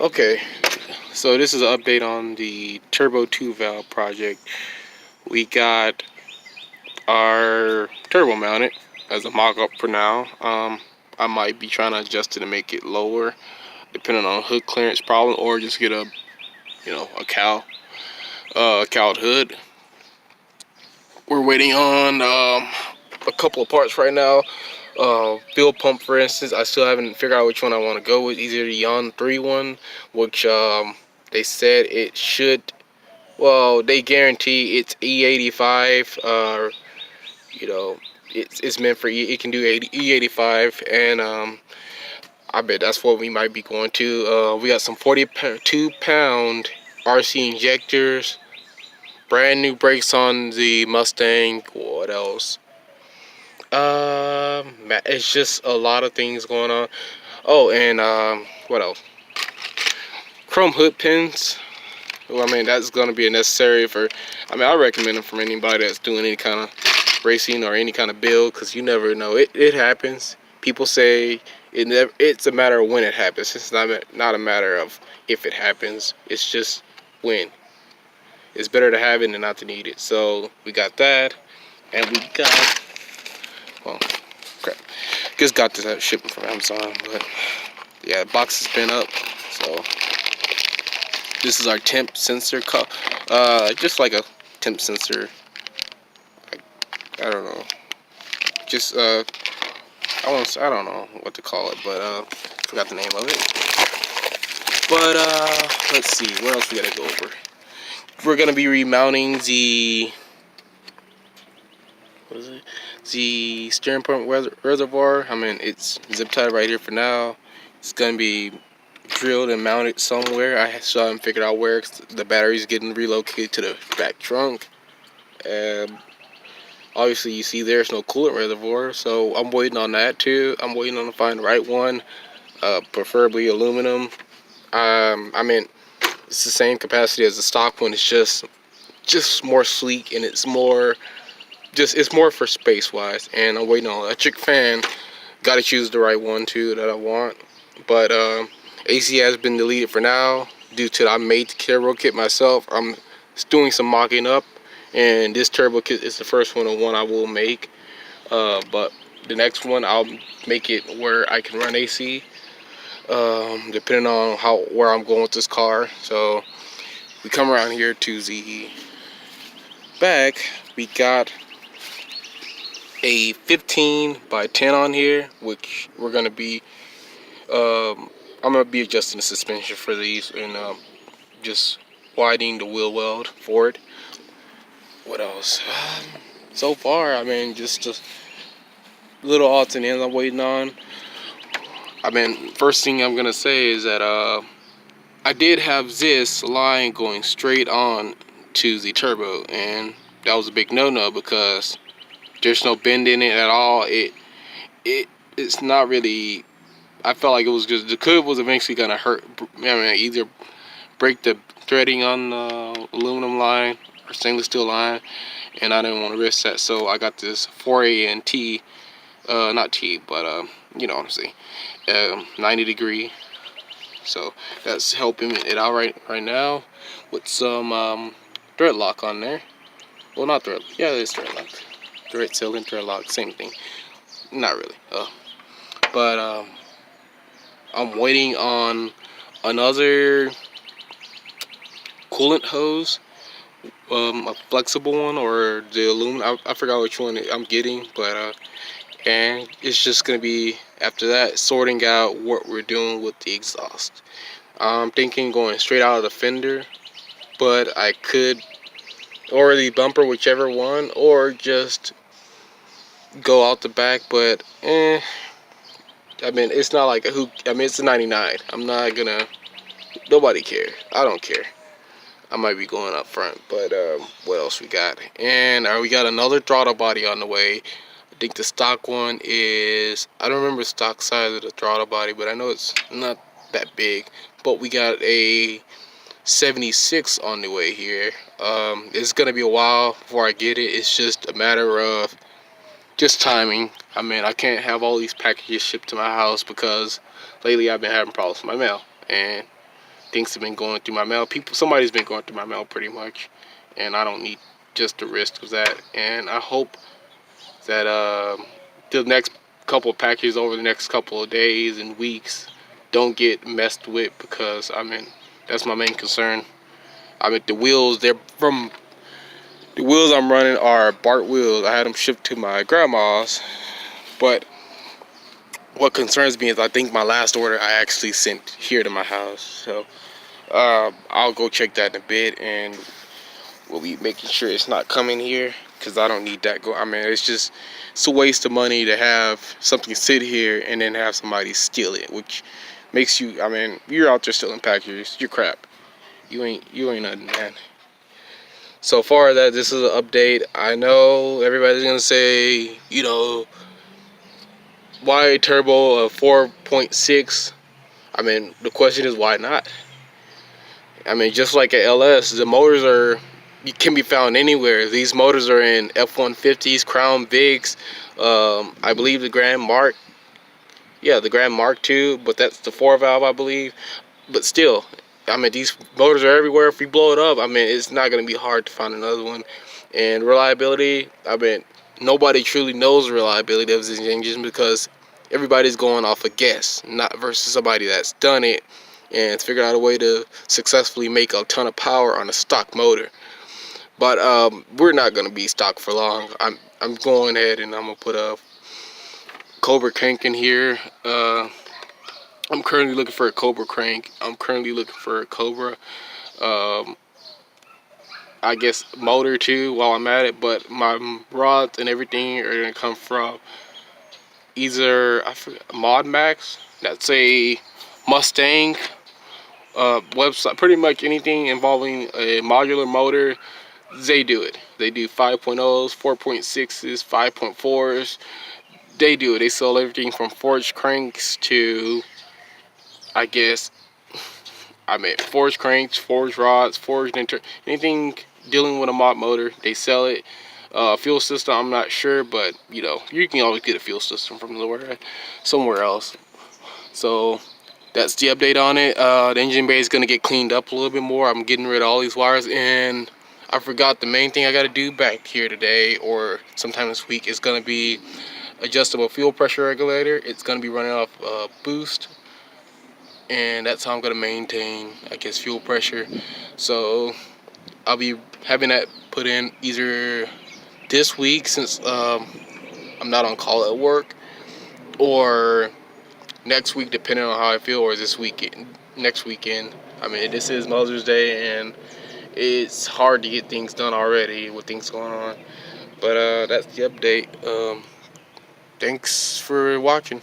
Okay, so this is an update on the turbo 2 valve project. We got our turbo mounted as a mock-up for now. I might be trying to adjust it to make it lower, depending on hood clearance problem, or just get a cowed hood. We're waiting on a couple of parts right now. Fuel pump, for instance, I still haven't figured out which one I want to go with. Either the Yon 3 one, which they said it should. Well, they guarantee it's E85. It's meant for it can do E85, and I bet that's what we might be going to. We got some 42-pound RC injectors, brand new brakes on the Mustang. What else? It's just a lot of things going on. Oh, and what else? Chrome hood pins. Well, I mean, that's going to be necessary for. I recommend them for anybody that's doing any kind of racing or any kind of build, because you never know. It happens. People say it's a matter of when it happens. It's not a matter of if it happens. It's just when. It's better to have it than not to need it. So we got that, and we got. Well, crap. Just got this shipment from Amazon, but yeah, the box has been up. So this is our temp sensor, just like a temp sensor. I don't know. Just I don't know what to call it, but forgot the name of it. But let's see, what else we gotta go over. We're gonna be remounting the the steering pump reservoir. I mean, it's zip tied right here for now. It's gonna be drilled and mounted somewhere. I still haven't figured out where. The battery's getting relocated to the back trunk. Obviously, you see there's no coolant reservoir, so I'm waiting on that too. I'm waiting on to find the right one, preferably aluminum. I mean, it's the same capacity as the stock one. It's just more sleek, and it's more for space wise. And I'm waiting on electric fan. Got to choose the right one too that I want. But AC has been deleted for now due to I made the turbo kit myself. I'm doing some mocking up, and this turbo kit is the first one I will make. But the next one I'll make it where I can run AC, depending on where I'm going with this car. So we come around here to the back. We got a 15 by 10 on here, which we're gonna be I'm gonna be adjusting the suspension for these, and just widening the wheel weld for it. What else? So far, I mean, just a little odds and ends I'm waiting on. I mean, first thing I'm gonna say is that I did have this line going straight on to the turbo, and that was a big no-no because there's no bend in it at all. It's not really. I felt like it was just the hood was eventually gonna hurt. I mean, either break the threading on the aluminum line or stainless steel line, and I didn't want to risk that. So I got this 4A and T, not T, but you know what I'm saying, 90 degree. So that's helping it out right now with some thread lock on there. Well, not thread. Yeah, it's thread lock. Thread seal and thread lock, same thing. Not really. But I'm waiting on another coolant hose, a flexible one or the aluminum. I forgot which one I'm getting, but and it's just gonna be after that sorting out what we're doing with the exhaust. I'm thinking going straight out of the fender, but I could, or the bumper, whichever one, or just go out the back. But I mean, it's not like it's a 99. I'm not gonna. Nobody cares. I don't care. I might be going up front, but what else we got? And we got another throttle body on the way. I think the stock one is. I don't remember the stock size of the throttle body, but I know it's not that big. But we got a 76 on the way here. It's gonna be a while before I get it. It's just a matter of just timing. I mean, I can't have all these packages shipped to my house because lately I've been having problems with my mail, and things have been going through my mail. Somebody's been going through my mail pretty much, and I don't need just the risk of that. And I hope that the next couple of packages over the next couple of days and weeks don't get messed with, because I mean that's my main concern. I mean the wheels I'm running are Bart wheels. I had them shipped to my grandma's, but what concerns me is I think my last order I actually sent here to my house. So I'll go check that in a bit, and we'll be making sure it's not coming here, because I don't need that. I mean, it's a waste of money to have something sit here and then have somebody steal it, which makes you. I mean, you're out there stealing packages. You're crap. You ain't nothing, man. So far that this is an update. I know everybody's gonna say, why turbo of 4.6? I mean, the question is why not? I mean, just like at LS, the motors can be found anywhere. These motors are in F-150s, Crown Vics, I believe the Grand Mark. Yeah, the Grand Mark II, but that's the 4-valve, I believe. But still, I mean, these motors are everywhere. If you blow it up, I mean, it's not going to be hard to find another one. And reliability, I mean, nobody truly knows the reliability of these engines, because everybody's going off a guess, not versus somebody that's done it and figured out a way to successfully make a ton of power on a stock motor. But we're not going to be stock for long. I'm going ahead and I'm going to put a Cobra crank in here. I'm currently looking for a Cobra crank. I'm currently looking for a Cobra, I guess, motor too while I'm at it. But my rods and everything are going to come from either, I forget, Mod Max. That's a Mustang website. Pretty much anything involving a modular motor, they do it. They do 5.0s, 4.6s, 5.4s. They do it. They sell everything from forged cranks to, I guess, forged cranks, forged rods, anything dealing with a mod motor, they sell it. Fuel system, I'm not sure, but you can always get a fuel system from somewhere else. So that's the update on it. The engine bay is gonna get cleaned up a little bit more. I'm getting rid of all these wires, and I forgot the main thing I gotta do back here today or sometime this week is gonna be adjustable fuel pressure regulator. It's gonna be running off boost, and that's how I'm gonna maintain, I guess, fuel pressure. So I'll be having that put in either this week, since I'm not on call at work, or next week, depending on how I feel, or next weekend. I mean, this is Mother's Day, and it's hard to get things done already with things going on. But that's the update. Thanks for watching.